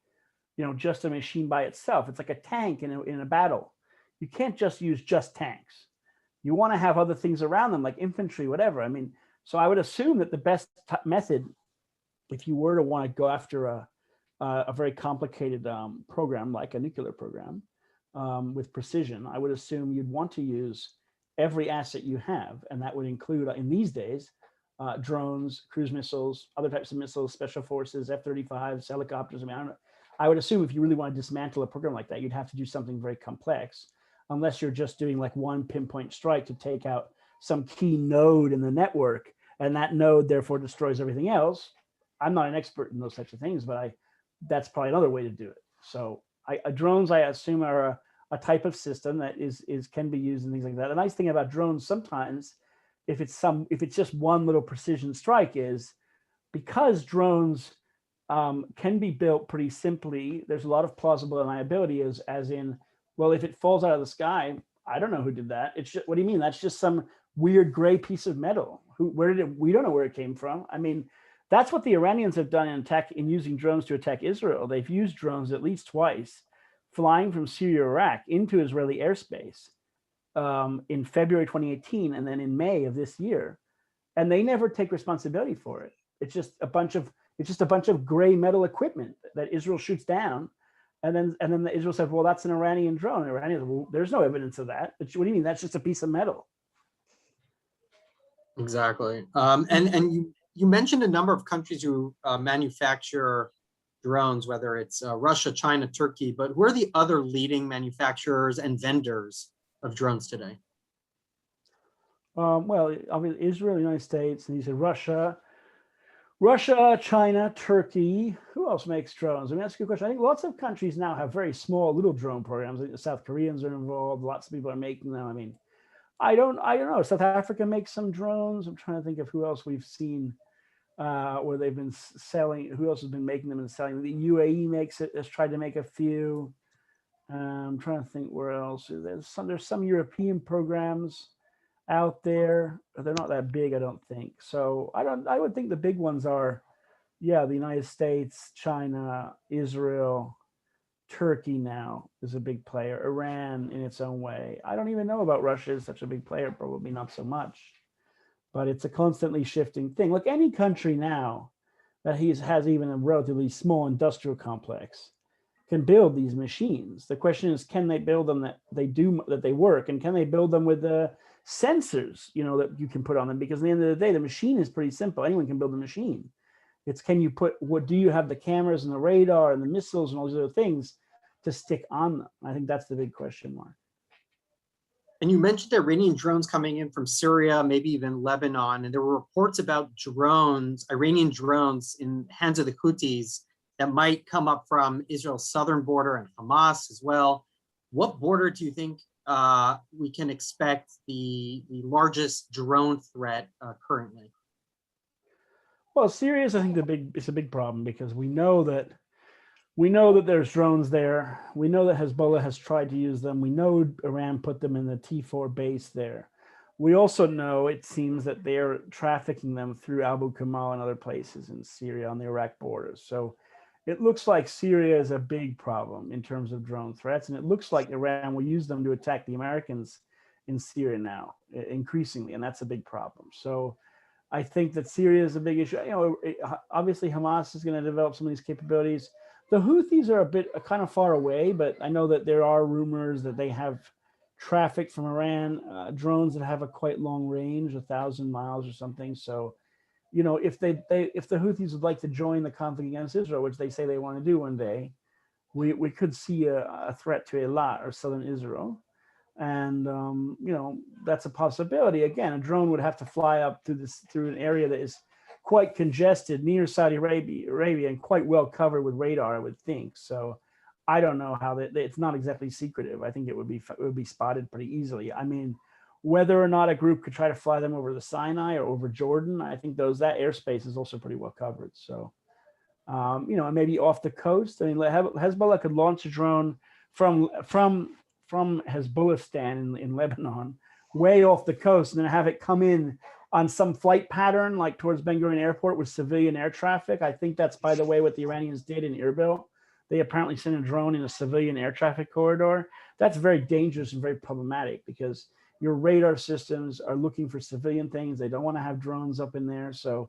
just a machine by itself. It's like a tank in a battle. You can't just use just tanks. You want to have other things around them, like infantry, whatever. I mean, so I would assume that the best method, if you were to want to go after a very complicated program like a nuclear program with precision, I would assume you'd want to use every asset you have, and that would include, in these days, drones, cruise missiles, other types of missiles, special forces, F-35s, helicopters. I mean, I don't know. I would assume if you really want to dismantle a program like that, you'd have to do something very complex, unless you're just doing like one pinpoint strike to take out some key node in the network, and that node therefore destroys everything else. I'm not an expert in those types of things, but that's probably another way to do it. So drones, I assume, are a type of system that can be used in things like that. The nice thing about drones sometimes, if it's just one little precision strike, is because drones can be built pretty simply. There's a lot of plausible deniability, as in, well, if it falls out of the sky, I don't know who did that. It's just, what do you mean? That's just some weird gray piece of metal. We don't know where it came from. I mean, that's what the Iranians have done in using drones to attack Israel. They've used drones at least twice, flying from Syria, Iraq into Israeli airspace in February 2018, and then in May of this year, and they never take responsibility for it. It's just a bunch of gray metal equipment that Israel shoots down, and then Israel said, "Well, that's an Iranian drone." Iranians, well, there's no evidence of that. What do you mean? That's just a piece of metal. Exactly. And you mentioned a number of countries who manufacture drones, whether it's Russia, China, Turkey, but who are the other leading manufacturers and vendors of drones today? Well, obviously Israel, the United States, and you said Russia, China, Turkey. Who else makes drones? I mean, that's a good question. I think lots of countries now have very small little drone programs. I think the South Koreans are involved. Lots of people are making them. I mean, I don't know. South Africa makes some drones. I'm trying to think of who else we've seen where they've been selling. Who else has been making them and selling? The UAE has tried to make a few. I'm trying to think where else. There's some European programs out there. They're not that big, I don't think. So I would think the big ones are, the United States, China, Israel, Turkey now is a big player. Iran in its own way. I don't even know about Russia as such a big player, probably not so much. But it's a constantly shifting thing. Look, any country now that has even a relatively small industrial complex can build these machines. The question is, can they build them that they work, and can they build them with the sensors, that you can put on them? Because at the end of the day, the machine is pretty simple. Anyone can build a machine. It's, do you have the cameras and the radar and the missiles and all these other things to stick on them? I think that's the big question mark. And you mentioned Iranian drones coming in from Syria, maybe even Lebanon, and there were reports about Iranian drones in hands of the Houthis that might come up from Israel's southern border and Hamas as well. What border do you think we can expect the largest drone threat currently? Well, Syria is, I think, it's a big problem, because we know that there's drones there. We know that Hezbollah has tried to use them. We know Iran put them in the T4 base there. We also know it seems that they're trafficking them through Abu Kamal and other places in Syria on the Iraq borders. So it looks like Syria is a big problem in terms of drone threats. And it looks like Iran will use them to attack the Americans in Syria now, increasingly. And that's a big problem. So I think that Syria is a big issue. You know, obviously Hamas is going to develop some of these capabilities. The Houthis are a bit kind of far away, but I know that there are rumors that they have traffic from Iran, drones that have a quite long range, 1,000 miles or something. So, you know, if if the Houthis would like to join the conflict against Israel, which they say they want to do one day, we could see a threat to Eilat or southern Israel. And you know, that's a possibility. Again, a drone would have to fly up through an area that is quite congested near Saudi Arabia and quite well covered with radar, I would think. So I don't know how it's not exactly secretive. I think it would be spotted pretty easily. I mean, whether or not a group could try to fly them over the Sinai or over Jordan, I think that airspace is also pretty well covered. So you know, and maybe off the coast. I mean, Hezbollah could launch a drone from Hezbollah in Lebanon, way off the coast, and then have it come in on some flight pattern, like towards Ben Gurion Airport with civilian air traffic. I think that's, by the way, what the Iranians did in Erbil. They apparently sent a drone in a civilian air traffic corridor. That's very dangerous and very problematic because your radar systems are looking for civilian things. They don't want to have drones up in there. So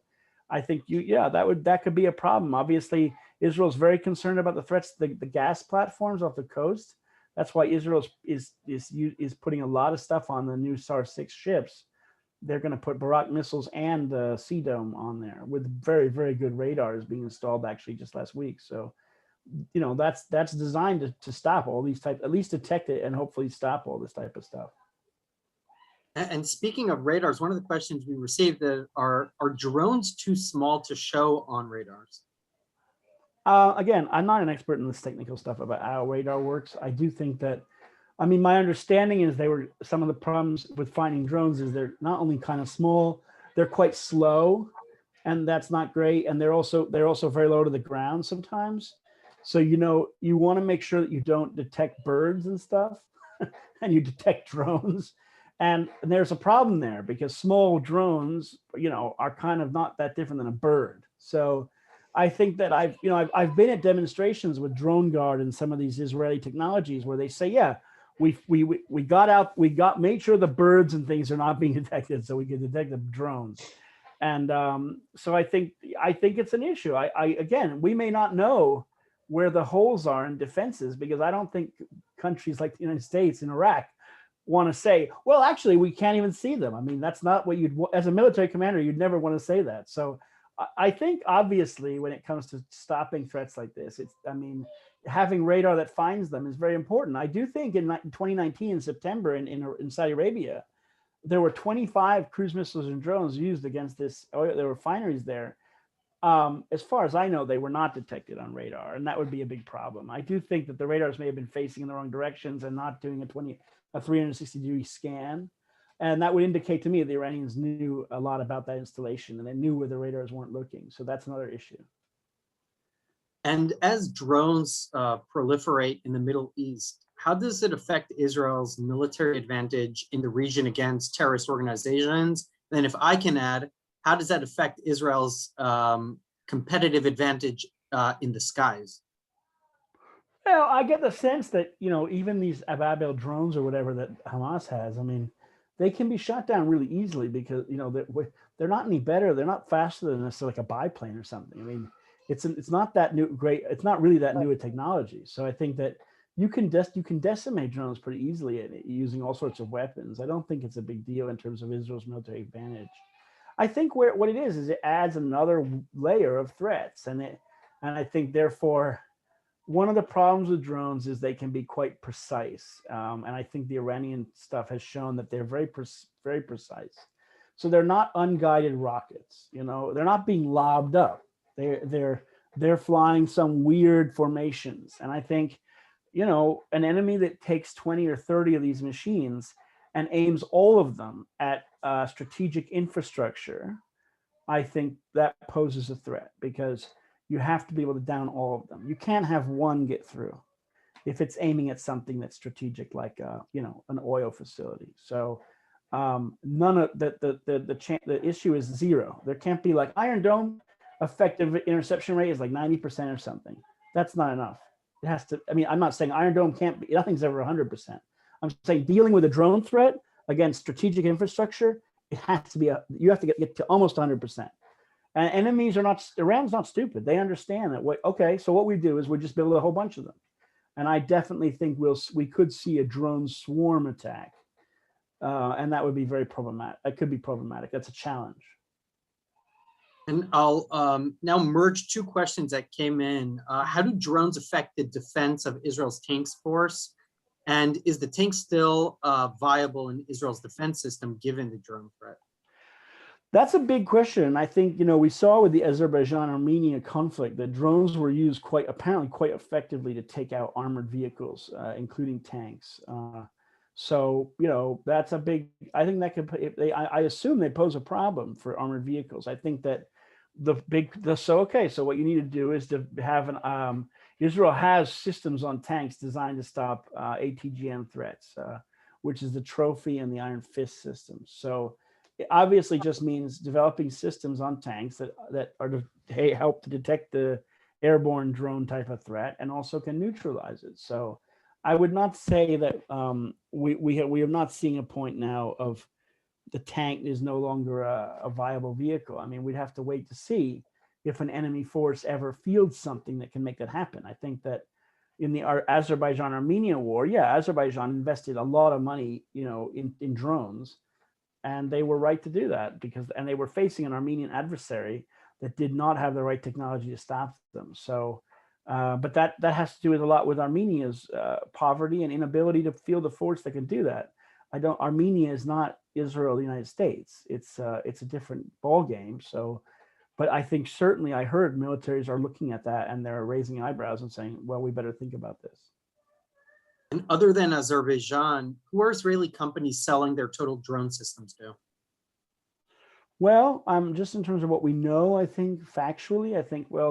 I think that could be a problem. Obviously, Israel's very concerned about the threats to the gas platforms off the coast. That's why Israel is putting a lot of stuff on the new SAR-6 ships. They're going to put Barak missiles and Sea Dome on there with very, very good radars being installed actually just last week. So, you know, that's designed to stop all these at least detect it and hopefully stop all this type of stuff. And speaking of radars, one of the questions we received are drones too small to show on radars? Again, I'm not an expert in this technical stuff about how radar works. I do think that, I mean, my understanding is some of the problems with finding drones is they're not only kind of small, they're quite slow, and that's not great. And they're also very low to the ground sometimes. So, you know, you want to make sure that you don't detect birds and stuff and you detect drones. And there's a problem there because small drones, you know, are kind of not that different than a bird. So I think that I've been at demonstrations with Drone Guard and some of these Israeli technologies where they say, yeah, we made sure the birds and things are not being detected so we can detect the drones. And so I think it's an issue. Again, we may not know where the holes are in defenses because I don't think countries like the United States and Iraq want to say, well, actually, we can't even see them. I mean, that's not what as a military commander, you'd never want to say that. So I think obviously when it comes to stopping threats like this, having radar that finds them is very important. I do think in 2019 in September in Saudi Arabia, there were 25 cruise missiles and drones used against the refineries there. As far as I know, they were not detected on radar, and that would be a big problem. I do think that the radars may have been facing in the wrong directions and not doing a 360-degree scan. And that would indicate to me the Iranians knew a lot about that installation and they knew where the radars weren't looking. So that's another issue. And as drones proliferate in the Middle East, how does it affect Israel's military advantage in the region against terrorist organizations? And if I can add, how does that affect Israel's competitive advantage in the skies? Well, I get the sense that, you know, even these Ababil drones or whatever that Hamas has, I mean, they can be shot down really easily because, you know, they're not any better. They're not faster than like a biplane or something. I mean, it's not that it's not really that new a technology. So I think that you can decimate drones pretty easily using all sorts of weapons. I don't think it's a big deal in terms of Israel's military advantage. I think what it is it adds another layer of threats, and I think therefore one of the problems with drones is they can be quite precise, and I think the Iranian stuff has shown that they're very precise. So they're not unguided rockets. You know, they're not being lobbed up. They're flying some weird formations, and I think, you know, an enemy that takes 20 or 30 of these machines and aims all of them at strategic infrastructure, I think that poses a threat because you have to be able to down all of them. You can't have one get through if it's aiming at something that's strategic, like you know, an oil facility. So none of the issue is zero. There can't be like Iron Dome effective interception rate is like 90% or something. That's not enough. It has to, I mean, I'm not saying Iron Dome can't be, nothing's ever 100%. I'm saying dealing with a drone threat against strategic infrastructure, it has to be, you have to get to almost 100%. And enemies are not, Iran's not stupid. They understand that, okay, so what we do is we just build a whole bunch of them. And I definitely think we could see a drone swarm attack. And that would be very problematic. It could be problematic. That's a challenge. And I'll now merge two questions that came in. How do drones affect the defense of Israel's tanks force? And is the tank still viable in Israel's defense system given the drone threat? That's a big question. And I think, we saw with the Azerbaijan-Armenia conflict that drones were used apparently quite effectively to take out armored vehicles, including tanks. So, that's a big, I think that could, I assume they pose a problem for armored vehicles. I think that so what you need to do is to have Israel has systems on tanks designed to stop ATGM threats, which is the Trophy and the Iron Fist systems. So it obviously just means developing systems on tanks that are to help to detect the airborne drone type of threat and also can neutralize it. So I would not say that we are not seeing a point now of the tank is no longer a viable vehicle. I mean, we'd have to wait to see if an enemy force ever fields something that can make that happen. I think that in the Azerbaijan-Armenia war, Azerbaijan invested a lot of money, in drones, and they were right to do that and they were facing an Armenian adversary that did not have the right technology to stop them. So, but that has to do with a lot with Armenia's poverty and inability to field a force that can do that. Armenia is not Israel, the United States. It's a different ball game. So, but I think certainly I heard militaries are looking at that and they're raising eyebrows and saying, well, we better think about this. And other than Azerbaijan, who are Israeli companies selling their total drone systems to? Well, just in terms of what we know, I think factually,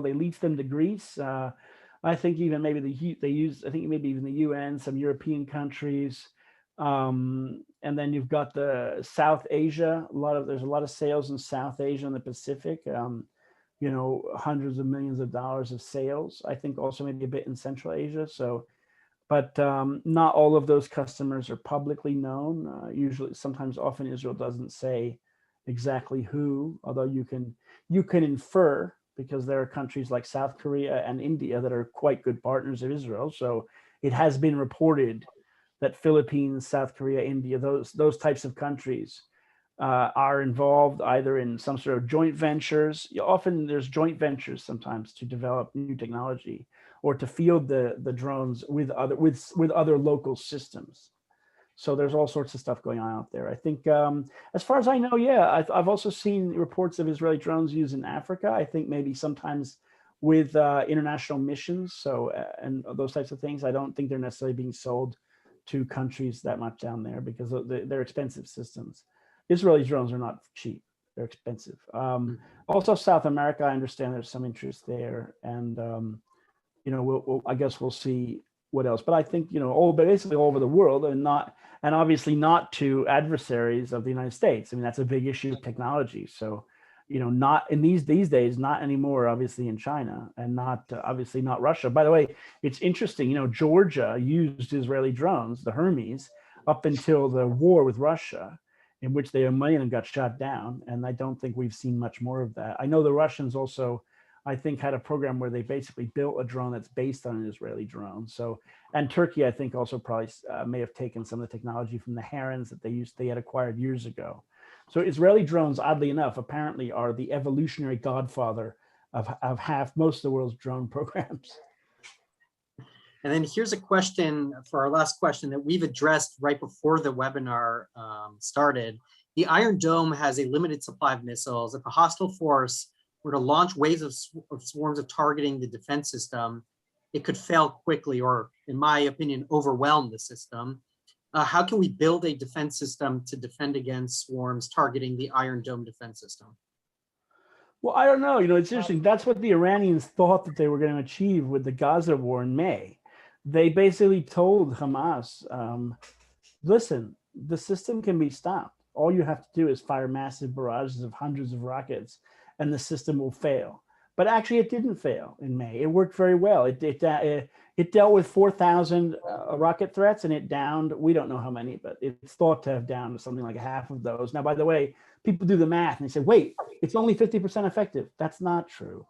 they lease them to Greece. I think even maybe maybe even the UN, some European countries. And then you've got the South Asia. There's a lot of sales in South Asia and the Pacific. Hundreds of millions of dollars of sales. I think also maybe a bit in Central Asia. So, but not all of those customers are publicly known. Often Israel doesn't say exactly who, although you can infer, because there are countries like South Korea and India that are quite good partners of Israel. So it has been reported that Philippines, South Korea, India, those types of countries are involved either in some sort of joint ventures. Often there's joint ventures sometimes to develop new technology or to field the drones with other local systems. So there's all sorts of stuff going on out there. I think, as far as I know, I've also seen reports of Israeli drones used in Africa. I think maybe sometimes with international missions, so and those types of things. I don't think they're necessarily being sold to countries that much down there because they're expensive systems. Israeli drones are not cheap; they're expensive. Also, South America, I understand there's some interest there, and I guess we'll see what else. But I think basically all over the world, and obviously not to adversaries of the United States. I mean, that's a big issue of technology. So, not in these days, not anymore, obviously in China, and obviously not Russia. By the way, it's interesting, Georgia used Israeli drones, the Hermes, up until the war with Russia, in which they got shot down. And I don't think we've seen much more of that. I know the Russians also, I think, had a program where they basically built a drone that's based on an Israeli drone. So, and Turkey, I think, also probably may have taken some of the technology from the Herons that they had acquired years ago. So Israeli drones, oddly enough, apparently are the evolutionary godfather of most of the world's drone programs. And then here's a question for our last question that we've addressed right before the webinar started. The Iron Dome has a limited supply of missiles. If a hostile force were to launch waves of swarms of targeting the defense system, it could fail quickly, or in my opinion, overwhelm the system. How can we build a defense system to defend against swarms targeting the Iron Dome defense system? Well, I don't know. It's interesting. That's what the Iranians thought that they were going to achieve with the Gaza war in May. They basically told Hamas, listen, the system can be stopped. All you have to do is fire massive barrages of hundreds of rockets and the system will fail. But actually it didn't fail in May. It worked very well. It dealt with 4,000 rocket threats and it downed, we don't know how many, but it's thought to have downed something like half of those. Now, by the way, people do the math and they say, wait, it's only 50% effective. That's not true.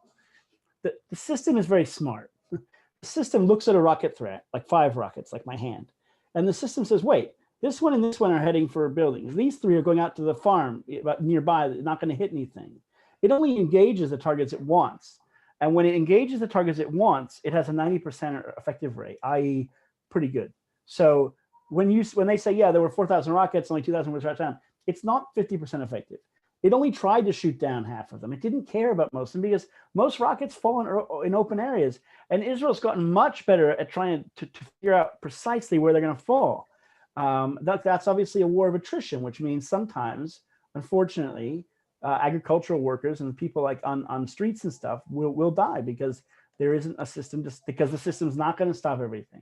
The system is very smart. The system looks at a rocket threat, like 5 rockets, like my hand. And the system says, wait, this one and this one are heading for buildings. These 3 are going out to the farm nearby. They're not going to hit anything. It only engages the targets it wants. And when it engages the targets it wants, it has a 90% effective rate, i.e. pretty good. So when they say, yeah, there were 4,000 rockets, only 2,000 were shot down, it's not 50% effective. It only tried to shoot down half of them. It didn't care about most of them because most rockets fall in open areas. And Israel's gotten much better at trying to figure out precisely where they're going to fall. That's obviously a war of attrition, which means sometimes, unfortunately, agricultural workers and people like on streets and stuff will die because there isn't a system, just because the system's not going to stop everything.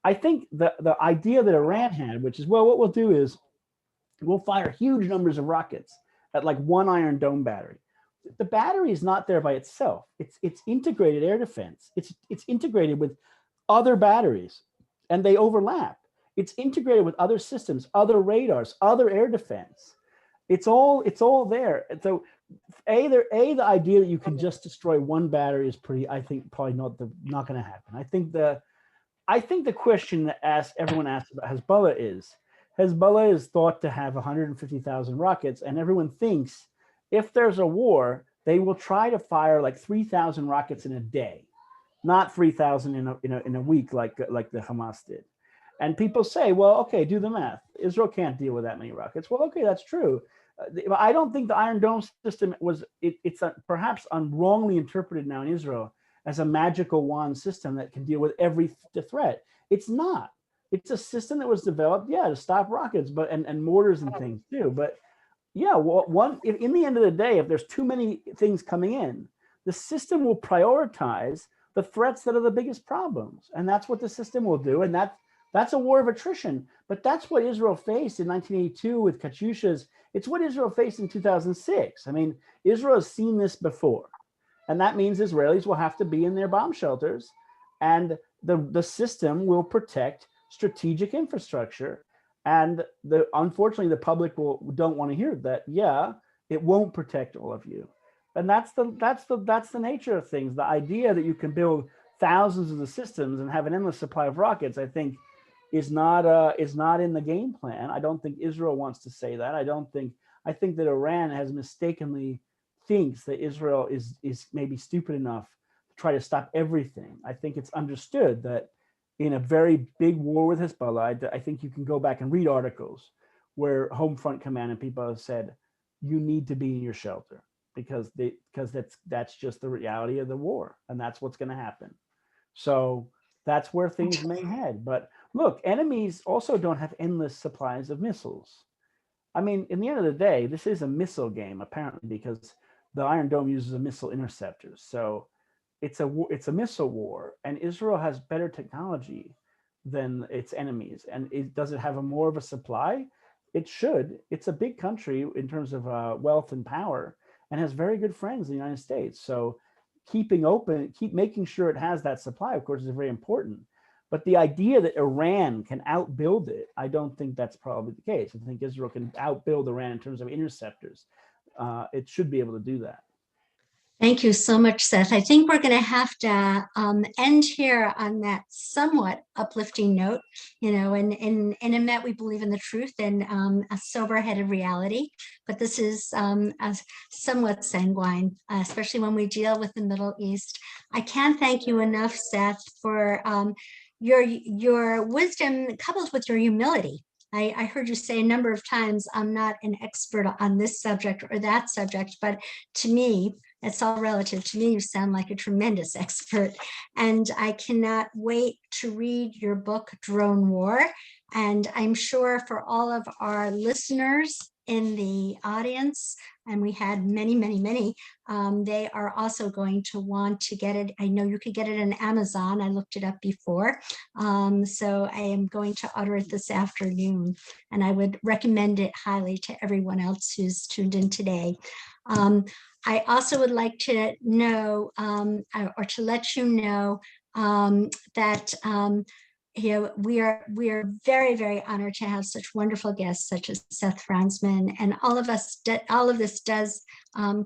I think the idea that Iran had, which is, well, what we'll do is we'll fire huge numbers of rockets at like one Iron Dome battery. The battery is not there by itself. It's integrated air defense. It's integrated with other batteries and they overlap. It's integrated with other systems, other radars, other air defense. It's all there. And so the idea that you can just destroy one battery is I think probably not going to happen. I think the question that everyone asks about Hezbollah is thought to have 150,000 rockets, and everyone thinks if there's a war, they will try to fire like 3,000 rockets in a day, not 3,000 in a week like the Hamas did. And people say, well, okay, do the math. Israel can't deal with that many rockets. Well, okay, that's true. I don't think the Iron Dome system it's perhaps wrongly interpreted now in Israel as a magical wand system that can deal with every threat. It's not. It's a system that was developed, to stop rockets, and mortars and things too. But yeah, in the end of the day, if there's too many things coming in, the system will prioritize the threats that are the biggest problems, and that's what the system will do. And that's a war of attrition. But that's what Israel faced in 1982 with Katyushas. It's what Israel faced in 2006. I mean, Israel has seen this before. And that means Israelis will have to be in their bomb shelters, and the system will protect strategic infrastructure. And unfortunately, the public don't want to hear that. Yeah, it won't protect all of you. And that's the nature of things. The idea that you can build thousands of the systems and have an endless supply of rockets, I think, is not in the game plan. I don't think Israel wants to say that. I think that Iran has mistakenly thinks that Israel is maybe stupid enough to try to stop everything. I think it's understood that in a very big war with Hezbollah, I think you can go back and read articles where Home Front Command and people have said, you need to be in your shelter because that's just the reality of the war, and that's what's going to happen. So that's where things may head. But look, enemies also don't have endless supplies of missiles. I mean, in the end of the day, this is a missile game, apparently, because the Iron Dome uses a missile interceptors. So it's a missile war, and Israel has better technology than its enemies. And does it have a more of a supply? It should. It's a big country in terms of wealth and power, and has very good friends in the United States. So keep making sure it has that supply, of course, is very important. But the idea that Iran can outbuild it, I don't think that's probably the case. I think Israel can outbuild Iran in terms of interceptors. It should be able to do that. Thank you so much, Seth. I think we're going to have to end here on that somewhat uplifting note. In EMET, we believe in the truth and a sober-headed reality, but this is somewhat sanguine, especially when we deal with the Middle East. I can't thank you enough, Seth, for your wisdom coupled with your humility. I heard you say a number of times, I'm not an expert on this subject or that subject, but to me, it's all relative. To me, you sound like a tremendous expert. And I cannot wait to read your book, Drone War. And I'm sure for all of our listeners, in the audience, and we had many, many, many, they are also going to want to get it. I know you could get it on Amazon. I looked it up before. So I am going to order it this afternoon, and I would recommend it highly to everyone else who's tuned in today. I also would like to know, or to let you know, that we are very, very honored to have such wonderful guests such as Seth Frantzman, and all of this does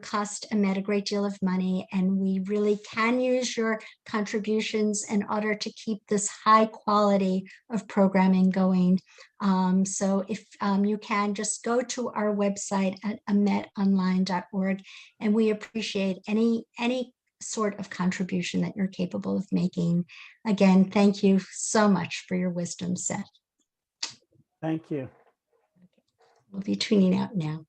cost EMET a great deal of money, and we really can use your contributions in order to keep this high quality of programming going. So if you can, just go to our website at emetonline.org, and we appreciate any sort of contribution that you're capable of making. Again, thank you so much for your wisdom, Seth. Thank you. We'll be tuning out now.